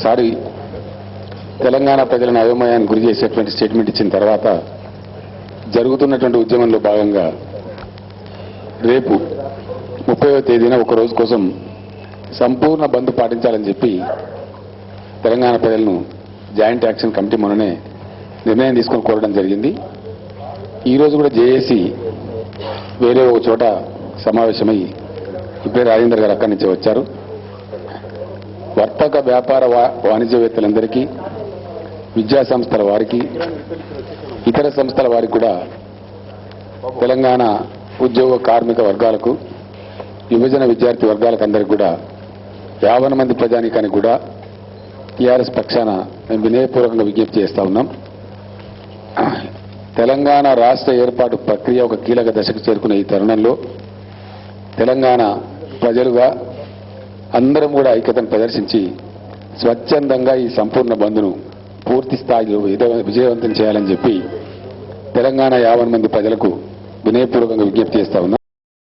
సారి తెలంగాణ ప్రజలను అయోమయానికి గురి చేసేటువంటి స్టేట్మెంట్ ఇచ్చిన తర్వాత జరుగుతున్నటువంటి ఉద్యమంలో భాగంగా రేపు 30వ తేదీన ఒక రోజు కోసం సంపూర్ణ బంద్ పాటించాలని చెప్పి తెలంగాణ ప్రజలను జాయింట్ యాక్షన్ కమిటీ మొన్ననే నిర్ణయం తీసుకొని కోరడం జరిగింది. ఈరోజు కూడా జేఏసీ వేరే ఒక చోట సమావేశమై ఇప్పుడే రాజేందర్ గారు అక్కడి నుంచి వచ్చారు. వర్తక వ్యాపార వాణిజ్యవేత్తలందరికీ, విద్యా సంస్థల వారికి, ఇతర సంస్థల వారికి కూడా, తెలంగాణ ఉద్యోగ కార్మిక వర్గాలకు, యువజన విద్యార్థి వర్గాలకు అందరికీ కూడా 50 మంది ప్రజానీకానికి కూడా టీఆర్ఎస్ పక్షాన మేము వినయపూర్వకంగా విజ్ఞప్తి చేస్తా ఉన్నాం. తెలంగాణ రాష్ట్ర ఏర్పాటు ప్రక్రియ ఒక కీలక దశకు చేరుకున్న ఈ తరుణంలో తెలంగాణ ప్రజలుగా అందరం కూడా ఐక్యతను ప్రదర్శించి స్వచ్ఛందంగా ఈ సంపూర్ణ బంద్ను పూర్తి స్థాయిలో విజయవంతం చేయాలని చెప్పి తెలంగాణ 50 మంది ప్రజలకు వినయపూర్వకంగా విజ్ఞప్తి చేస్తా ఉన్నాం.